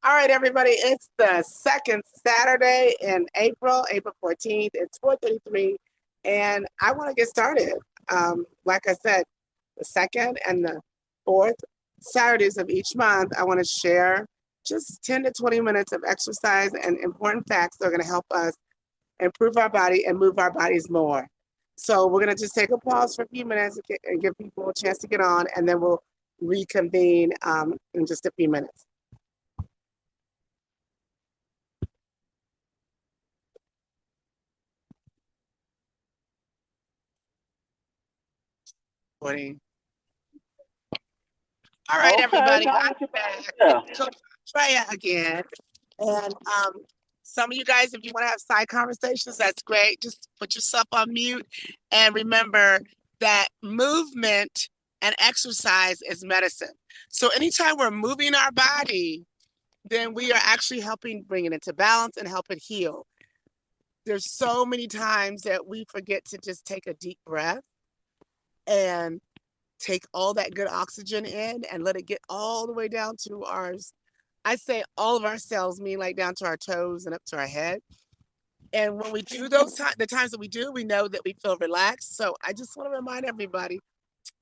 All right, everybody. It's the second Saturday in April 14th. It's 4:33, and I want to get started. Like I said, the second and the fourth Saturdays of each month, I want to share just 10 to 20 minutes of exercise and important facts that are going to help us improve our body and move our bodies more. So we're going to just take a pause for a few minutes and give people a chance to get on, and then we'll reconvene in just a few minutes. Morning. All right, Okay, everybody, now I'm we can back. yeah. It's Coach Freya again. And some of you guys, if you want to have side conversations, that's great. Just put yourself on mute. And remember that movement and exercise is medicine. So anytime we're moving our body, then we are actually helping bring it into balance and help it heal. There's so many times that we forget to just take a deep breath and take all that good oxygen in and let it get all the way down to ours. I say all of our cells, mean like down to our toes and up to our head. And when we do those times, the times that we do, we know that we feel relaxed. So I just want to remind everybody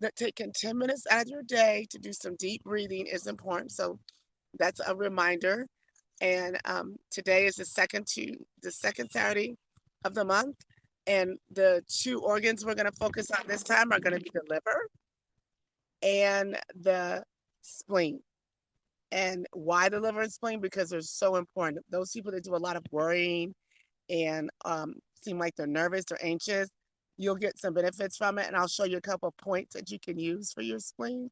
that taking 10 minutes out of your day to do some deep breathing is important. So that's a reminder. And today is the second Saturday of the month. And the two organs we're going to focus on this time are going to be the liver and the spleen. And why the liver and spleen? Because they're so important. Those people that do a lot of worrying and seem like they're nervous or anxious, you'll get some benefits from it. And I'll show you a couple of points that you can use for your spleen.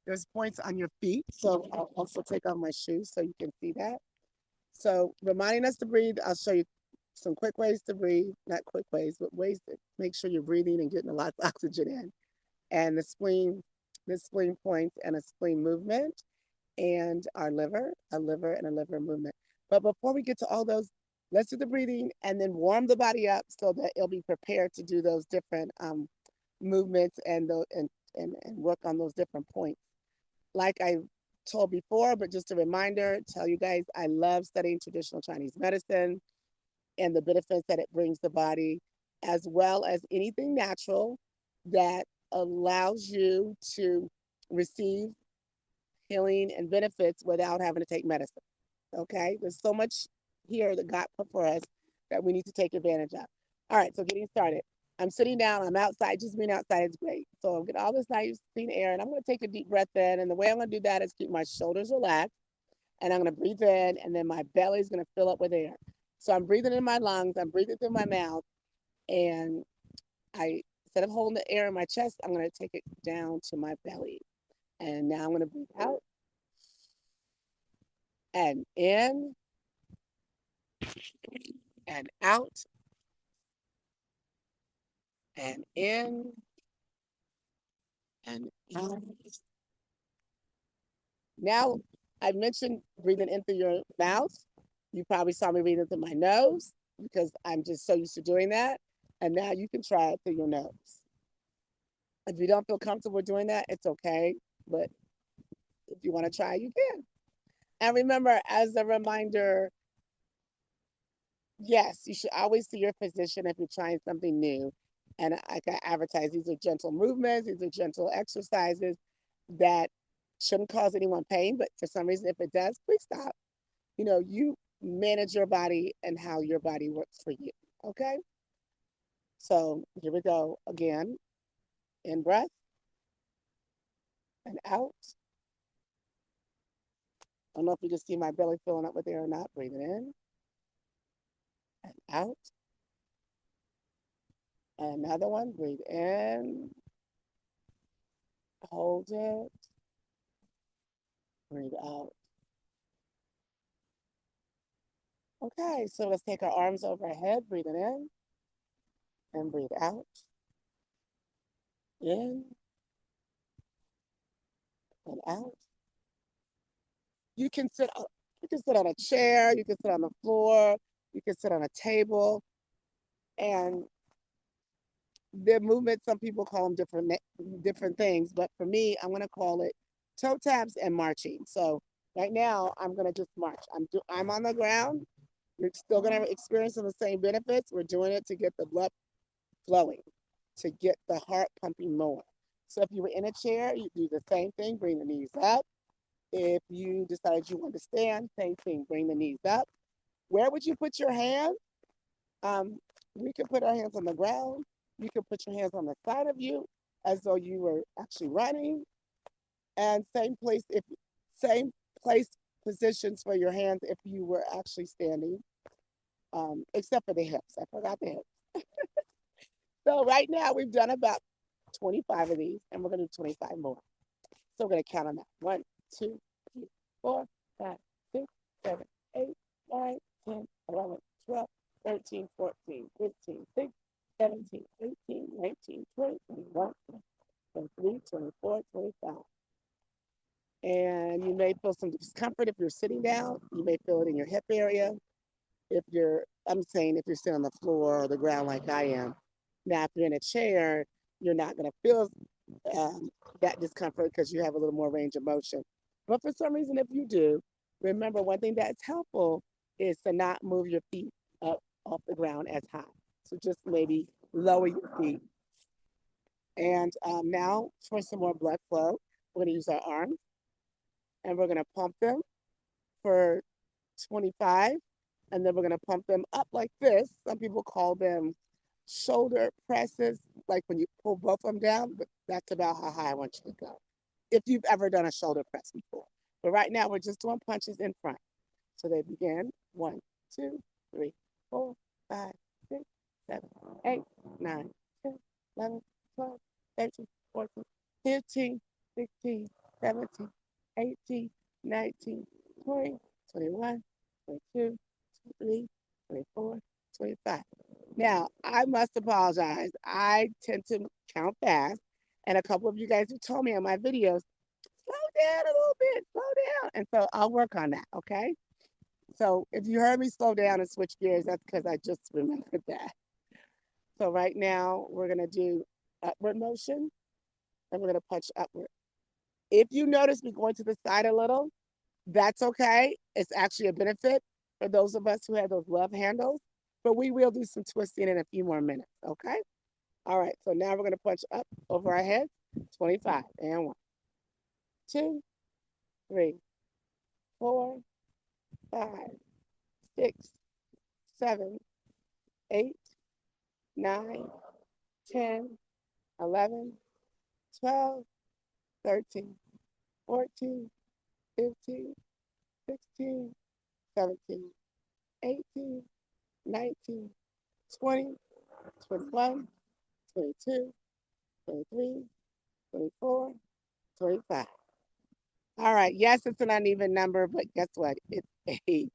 There's points on your feet. So I'll also take off my shoes so you can see that. So reminding us to breathe, I'll show you some quick ways to breathe, not quick ways, but ways to make sure you're breathing and getting a lot of oxygen in. And the spleen points and a spleen movement and our liver, a liver and a liver movement. But before we get to all those, let's do the breathing and then warm the body up so that it'll be prepared to do those different movements and work on those different points. Like I told before, but just a reminder, tell you guys I love studying traditional Chinese medicine and the benefits that it brings the body, as well as anything natural that allows you to receive healing and benefits without having to take medicine. Okay, there's so much here that God put for us that we need to take advantage of. All right, so getting started. I'm sitting down, I'm outside, just being outside is great. So I'm getting all this nice clean air, and I'm gonna take a deep breath in. And the way I'm gonna do that is keep my shoulders relaxed, and I'm gonna breathe in, and then my belly is gonna fill up with air. So I'm breathing in my lungs, I'm breathing through my mouth, and I instead of holding the air in my chest, I'm gonna take it down to my belly. And now I'm gonna breathe out and in and out and in and out. Now, I mentioned breathing in through your mouth. You probably saw me breathing through my nose because I'm just so used to doing that. And now you can try it through your nose. If you don't feel comfortable doing that, it's okay. But if you want to try, you can. And remember, as a reminder, yes, you should always see your physician if you're trying something new. And like I advertise, these are gentle movements, these are gentle exercises that shouldn't cause anyone pain, but for some reason, if it does, please stop. You manage your body and how your body works for you. Okay. So here we go again. In breath and out. I don't know if you can see my belly filling up with air or not. Breathing in and out. And another one. Breathe in. Hold it. Breathe out. Okay, so let's take our arms over our head, breathing in and breathe out. In and out. You can sit on, you can sit on a chair, you can sit on the floor, you can sit on a table, and their movements, some people call them different things, but for me, I'm gonna call it toe taps and marching. So Right now, I'm gonna just march. I'm on the ground. You're still gonna experience some of the same benefits. We're doing it to get the blood flowing, to get the heart pumping more. So if you were in a chair, you do the same thing, bring the knees up. If you decided you want to stand, same thing, bring the knees up. Where would you put your hands? Um, we could put our hands on the ground. You could put your hands on the side of you as though you were actually running. And same place positions for your hands if you were actually standing, except for the hips. I forgot the hips. So right now we've done about 25 of these, and we're gonna do 25 more. So we're gonna count them out. 1, 2, 3, 4, 5, 6, 7, 8, 9, 10, 11, 12, 13, 14, 15, 16, 17, 18, 19, 20, 21, 23, 24, 25. And you may feel some discomfort if you're sitting down. You may feel it in your hip area. I'm saying if you're sitting on the floor or the ground like I am. Now, if you're in a chair, you're not going to feel um, that discomfort because you have a little more range of motion. But for some reason, if you do, remember one thing that's helpful is to not move your feet up off the ground as high. So just maybe lower your feet. And now for some more blood flow, we're going to use our arms and we're going to pump them for 25, and then we're going to pump them up like this. Some people call them shoulder presses, like when you pull both of them down, but that's about how high I want you to go. If you've ever done a shoulder press before. But right now, we're just doing punches in front. So they begin 1, 2, 3, 4, 5, 6, 7, 8, 9, 10, 11, 12, 13, 14, 15, 16, 17, 18, 19, 20, 21, 22, 23, 24, 25. Now, I must apologize. I tend to count fast. And a couple of you guys have told me on my videos, slow down a little bit, slow down. And so I'll work on that, okay? So if you heard me slow down and switch gears, that's because I just remembered that. So right now, we're going to do upward motion, and we're going to punch upward. If you notice me going to the side a little, that's okay. It's actually a benefit for those of us who have those love handles. But we will do some twisting in a few more minutes, okay? All right, so now we're going to punch up over our heads. 25, and 1, 2, 3, 4, 5, 6, 7, 8, 9, 10, 11, 12, 13, 14, 15, 16, 17, 18, 19, 20, 21, 22, 23, 24, 25. All right. Yes, it's an uneven number, but guess what? It's a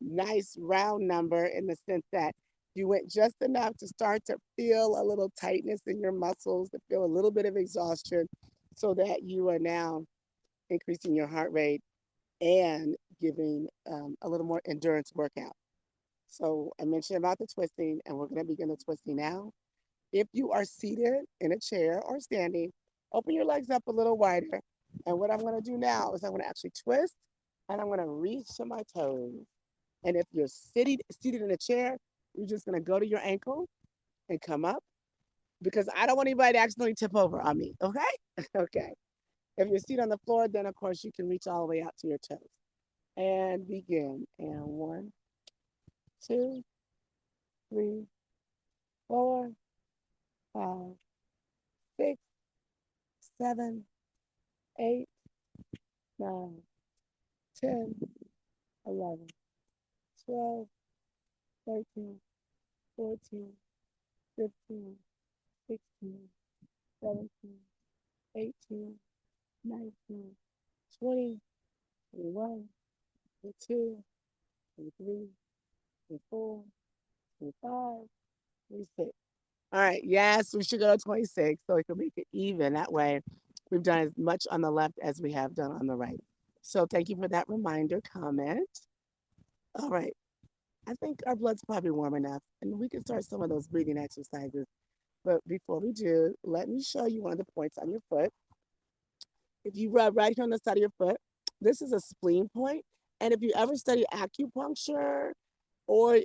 nice round number in the sense that you went just enough to start to feel a little tightness in your muscles, to feel a little bit of exhaustion, so that you are now increasing your heart rate and giving a little more endurance workout. So I mentioned about the twisting, and we're going to begin the twisting now. If you are seated in a chair or standing, open your legs up a little wider. And what I'm going to do now is I'm going to actually twist and I'm going to reach to my toes. And if you're seated in a chair, you're just going to go to your ankle and come up because I don't want anybody to accidentally tip over on me. Okay? Okay. If you're seated on the floor, then of course you can reach all the way out to your toes. And begin. And 1, 2, 3, 4, 5, 6, 7, 8, 9, 10, 11, 12, 13, 14, 15, 16, 17, 18, 19, 20, 21, 22, 23, 24, 25, 26. All right, yes, we should go to 26 so we can make it even. That way, we've done as much on the left as we have done on the right. So thank you for that reminder comment. All right, I think our blood's probably warm enough, and we can start some of those breathing exercises. But before we do, let me show you one of the points on your foot. If you rub right here on the side of your foot, This is a spleen point. And if you ever study acupuncture or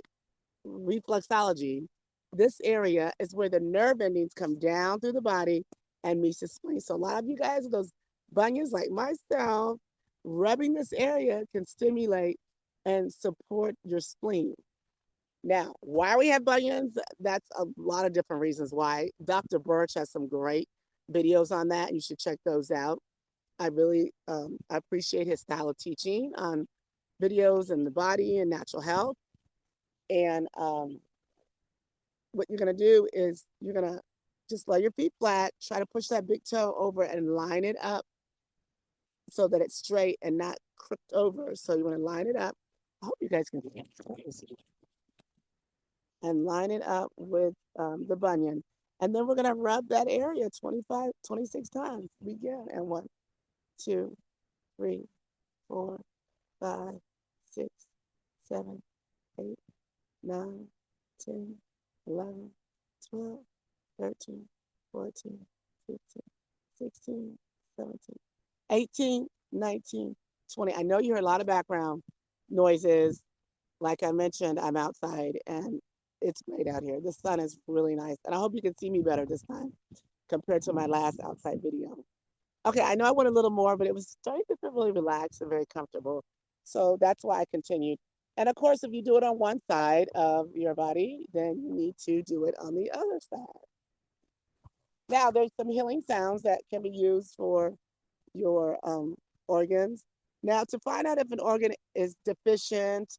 reflexology, this area is where the nerve endings come down through the body and meets the spleen. So a lot of you guys with those bunions like myself, rubbing this area can stimulate and support your spleen. Now, why we have bunions, that's a lot of different reasons why. Dr. Birch has some great videos on that. You should check those out. I really appreciate his style of teaching on videos and the body and natural health. And what you're going to do is you're going to just lay your feet flat, try to push that big toe over and line it up so that it's straight and not crooked over. So you want to line it up. I hope you guys can see it. And line it up with the bunion. And then we're going to rub that area 25, 26 times. Begin. And 1, 2, 3, 4, 5, 6, 7, 8, 9, 10, 11, 12, 13, 14, 15, 16, 17, 18, 19, 20. I know you heard a lot of background noises. Like I mentioned, I'm outside and it's great out here. The sun is really nice. And I hope you can see me better this time compared to my last outside video. Okay, I know I went a little more, but it was starting to feel really relaxed and very comfortable. So that's why I continued. And of course, if you do it on one side of your body, then you need to do it on the other side. Now, there's some healing sounds that can be used for your organs. Now, to find out if an organ is deficient,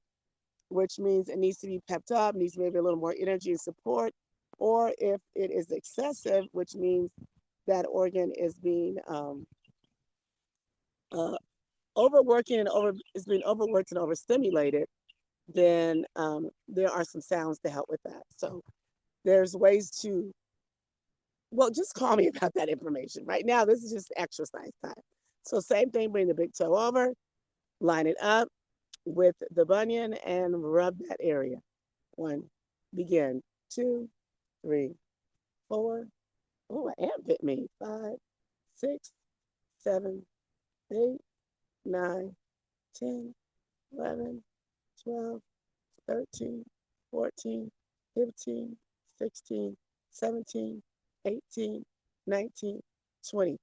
which means it needs to be pepped up, needs maybe a little more energy and support, or if it is excessive, which means that organ is being uh, overworking and is being overworked and overstimulated, then there are some sounds to help with that. So there's ways to, well, just call me about that information. Right now, this is just exercise time. So same thing, bring the big toe over, line it up with the bunion and rub that area. 1, begin. 2, 3, 4. Oh, an ant bit me. 5, 6, 7, 8, 9, 10, 11, 12, 13, 14, 15, 16, 17, 18, 19, 20.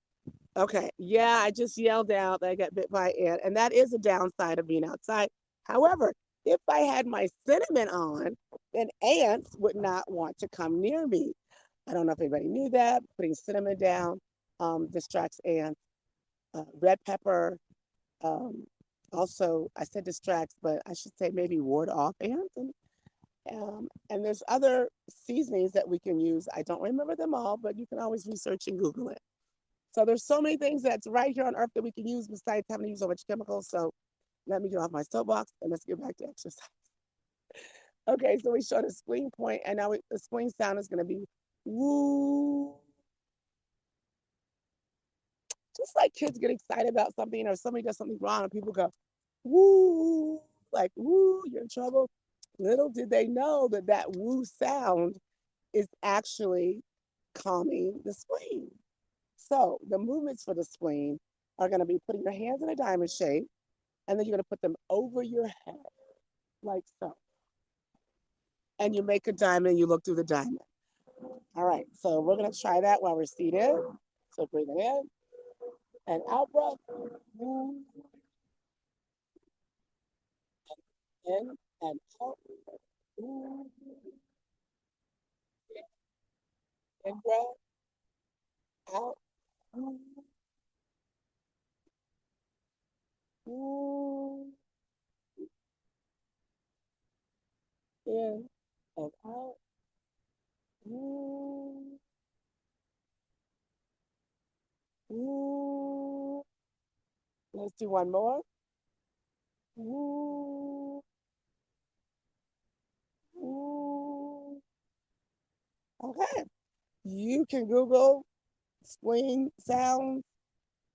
Okay. Yeah, I just yelled out that I got bit by an ant, and that is a downside of being outside. However, if I had my cinnamon on, then ants would not want to come near me. I don't know if anybody knew that. Putting cinnamon down distracts ants. Red pepper um, also, I said distracts, but I should say maybe ward off ants. And there's other seasonings that we can use. I don't remember them all, but you can always research and Google it. So there's so many things that's right here on earth that we can use besides having to use so much chemicals. So let me get off my soapbox and let's get back to exercise. Okay, so we showed a spleen point, and now the spleen sound is going to be woo. Just like kids get excited about something or somebody does something wrong and people go, woo, like, woo, you're in trouble. Little did they know that that woo sound is actually calming the spleen. So the movements for the spleen are going to be putting your hands in a diamond shape, and then you're going to put them over your head, like so. And you make a diamond, you look through the diamond. All right, so we're going to try that while we're seated. So breathe in and out breath. In and out. In breath, out. In and out. Let's do one more. Okay. You can Google spleen sounds,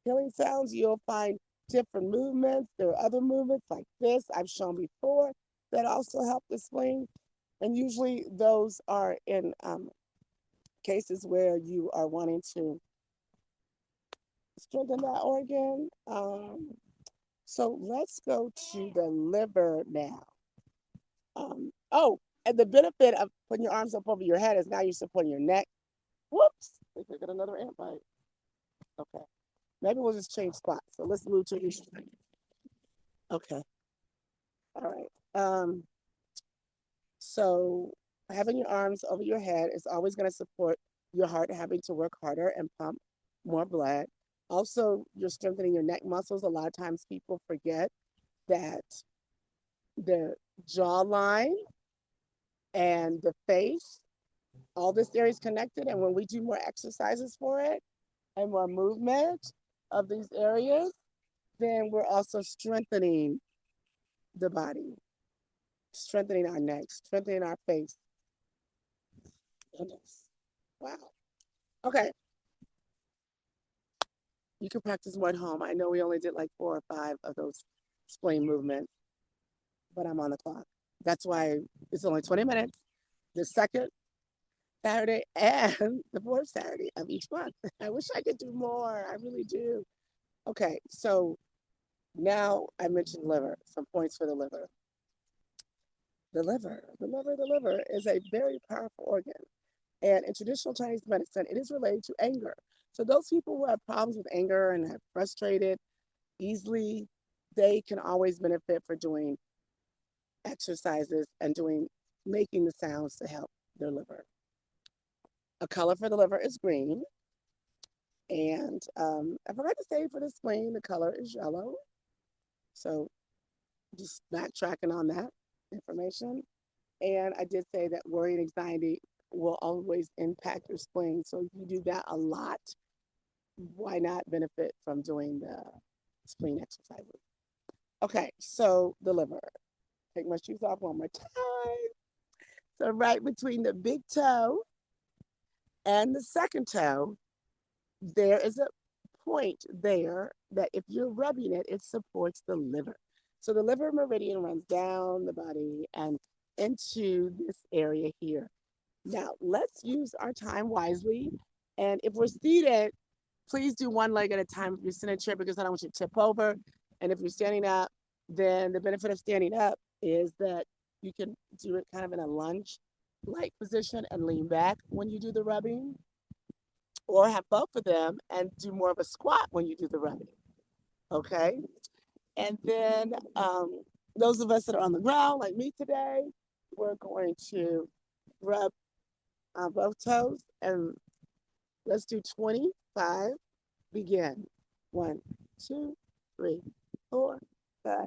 healing sounds. You'll find different movements. There are other movements like this I've shown before that also help the spleen. And usually those are in cases where you are wanting to strengthen that organ. So let's go to the liver now. Oh, and the benefit of putting your arms up over your head is now you're supporting your neck. Whoops! I think I got another ant bite. Okay, maybe we'll just change spots. So let's move to each. Okay, all right. So having your arms over your head is always going to support your heart having to work harder and pump more blood. Also, you're strengthening your neck muscles. A lot of times people forget that the jawline and the face, all this area is connected. And when we do more exercises for it and more movement of these areas, then we're also strengthening the body, strengthening our neck, strengthening our face. Goodness. Wow. Okay. You can practice more at home. I know we only did like 4 or 5 of those spleen movements, but I'm on the clock. That's why it's only 20 minutes. The second Saturday and the fourth Saturday of each month. I wish I could do more. I really do. Okay, so now I mentioned liver, some points for the liver. The liver is a very powerful organ. And in traditional Chinese medicine, it is related to anger. So those people who have problems with anger and have frustrated easily, they can always benefit for doing exercises and making the sounds to help their liver. A color for the liver is green. And I forgot to say for the spleen, the color is yellow. So just backtracking on that information. And I did say that worry and anxiety will always impact your spleen. So if you do that a lot, why not benefit from doing the spleen exercises? Okay, so the liver. Take my shoes off one more time. So right between the big toe and the second toe, there is a point there that if you're rubbing it, it supports the liver. So the liver meridian runs down the body and into this area here. Now, let's use our time wisely. And if we're seated, please do one leg at a time if you're sitting in a chair because I don't want you to tip over. And if you're standing up, then the benefit of standing up is that you can do it kind of in a lunge like position and lean back when you do the rubbing, or have both of them and do more of a squat when you do the rubbing. Okay. And then those of us that are on the ground, like me today, we're going to rub on both toes and let's do 25. Begin. 1, 2, 3, 4, 5,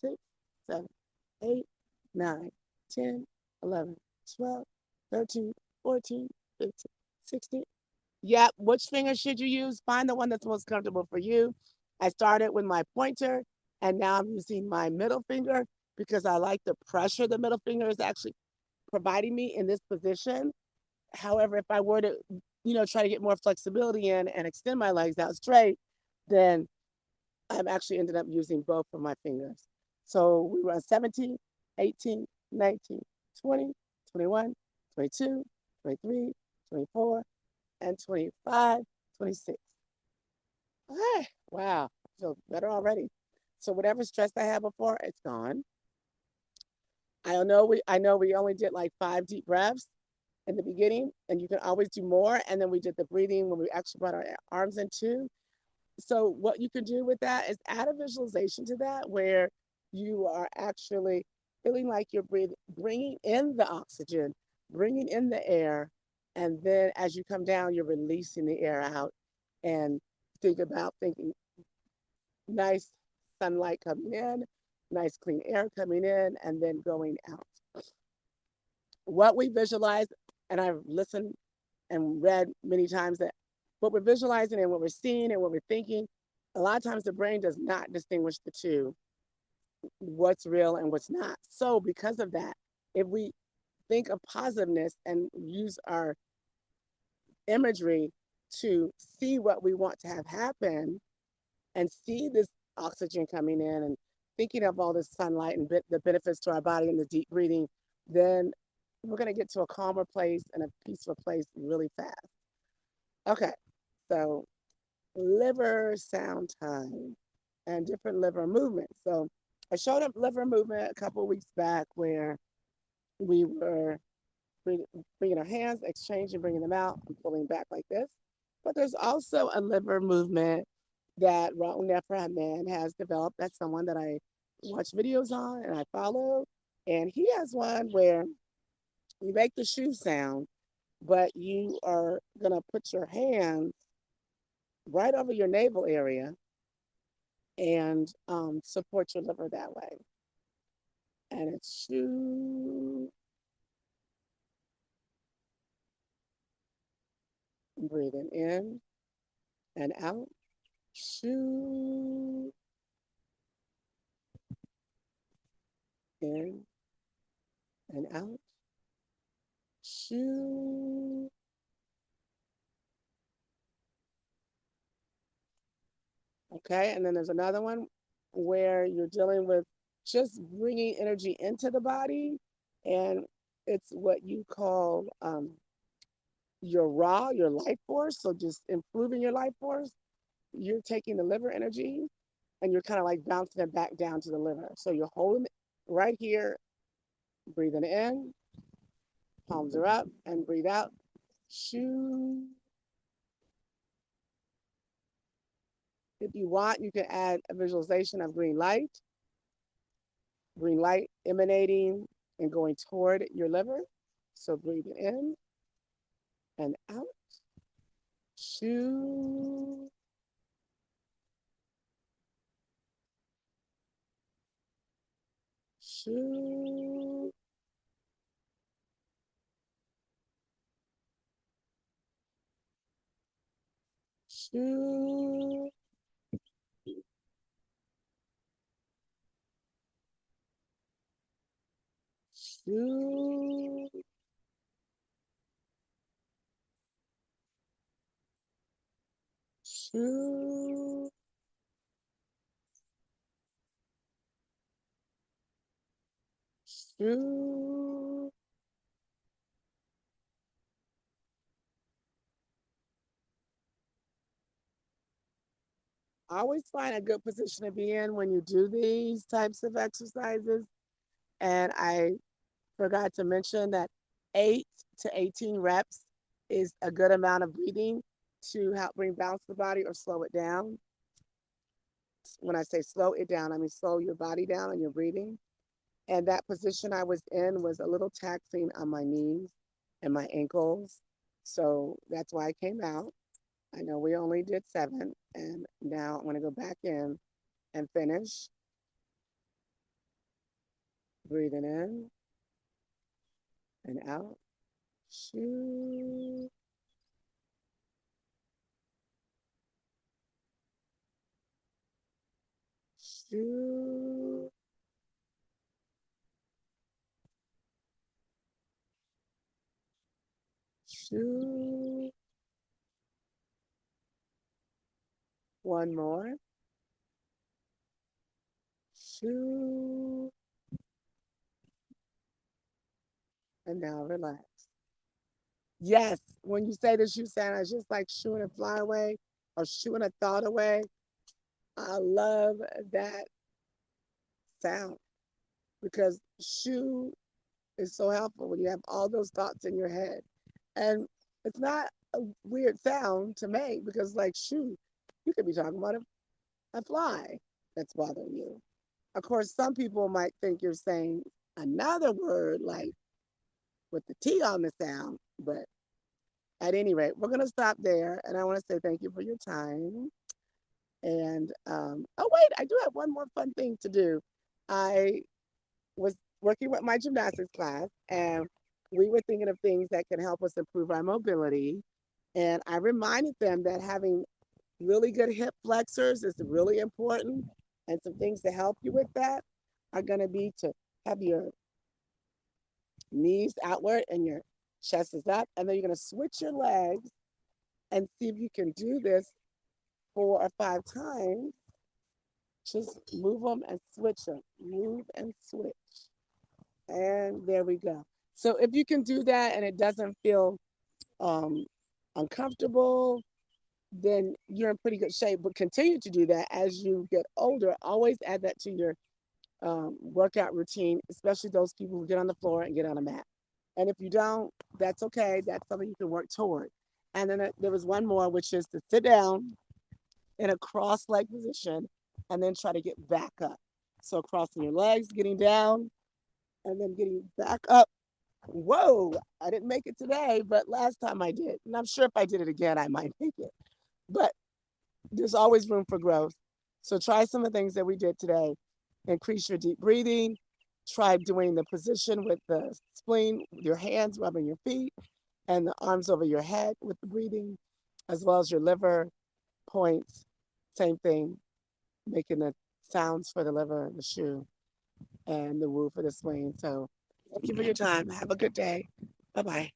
6, 7, 8, 9, 10, 11, 12, 13, 14, 15, 16. Yep. Which finger should you use? Find the one that's most comfortable for you. I started with my pointer and now I'm using my middle finger because I like the pressure the middle finger is actually providing me in this position. However, if I were to, try to get more flexibility in and extend my legs out straight, then I'm actually ended up using both of my fingers. So we run 17, 18, 19, 20, 21, 22, 23, 24, and 25, 26. Okay. Wow. I feel better already. So whatever stress I had before, it's gone. I know we only did like 5 deep breaths in the beginning, and you can always do more. And then we did the breathing when we actually brought our arms in too. So what you can do with that is add a visualization to that where you are actually feeling like you're bringing in the oxygen, bringing in the air, and then as you come down, you're releasing the air out. And thinking nice sunlight coming in, nice clean air coming in, and then going out. What we visualize, and I've listened and read many times that what we're visualizing and what we're seeing and what we're thinking, a lot of times the brain does not distinguish the two, what's real and what's not. So because of that, if we think of positiveness and use our imagery to see what we want to have happen and see this oxygen coming in and thinking of all this sunlight and the benefits to our body and the deep breathing, then we're going to get to a calmer place and a peaceful place really fast. Okay, so liver sound time. and different liver movements. So I showed up liver movement a couple of weeks back where we were bringing our hands, exchanging, bringing them out, and pulling back like this. But there's also a liver movement that Raul Neframan has developed. That's someone that I watch videos on and I follow. And he has one where you make the shoe sound, but you are going to put your hands right over your navel area and support your liver that way. And it's shoe, breathing in and out, shoe, in and out, shoe. Okay, and then there's another one where you're dealing with just bringing energy into the body, and it's what you call your life force. So just improving your life force. You're taking the liver energy and you're kind of like bouncing it back down to the liver. So you're holding it right here, breathing in, palms are up, and breathe out. Shoo. If you want, you can add a visualization of green light emanating and going toward your liver. So breathing in and out. Shoo. Shoo. Shoo. Shoo. Shoo. Shoo. I always find a good position to be in when you do these types of exercises. And I forgot to mention that 8 to 18 reps is a good amount of breathing to help bring balance to the body or slow it down. When I say slow it down, I mean slow your body down and your breathing. And that position I was in was a little taxing on my knees and my ankles. So that's why I came out. I know we only did 7, and now I'm going to go back in and finish. Breathing in and out. Shoo. Shoo. Shoo. One more. Shoo. And now relax. Yes, when you say the shoo sound, it's just like shooing a fly away or shooing a thought away. I love that sound because shoo is so helpful when you have all those thoughts in your head. And it's not a weird sound to make because, like, shoo, you could be talking about a fly that's bothering you. Of course, some people might think you're saying another word like with the T on the sound, but at any rate, we're going to stop there. And I want to say thank you for your time. And oh, wait, I do have one more fun thing to do. I was working with my gymnastics class, and we were thinking of things that can help us improve our mobility. And I reminded them that having really good hip flexors is really important. And some things to help you with that are going to be to have your knees outward and your chest is up. And then you're going to switch your legs and see if you can do this 4 or 5 times. Just move them and switch them. Move and switch. And there we go. So if you can do that and it doesn't feel um, uncomfortable, then you're in pretty good shape. But continue to do that as you get older. Always add that to your workout routine, especially those people who get on the floor and get on a mat. And if you don't, that's okay. That's something you can work toward. And then there was one more, which is to sit down in a cross leg position and then try to get back up. So crossing your legs, getting down, and then getting back up. Whoa, I didn't make it today, but last time I did. And I'm sure if I did it again, I might make it. But there's always room for growth. So try some of the things that we did today. Increase your deep breathing. Try doing the position with the spleen, with your hands rubbing your feet, and the arms over your head with the breathing, as well as your liver points. Same thing, making the sounds for the liver, the shoe, and the woo for the spleen. So thank you for your time. Have a good day. Bye bye.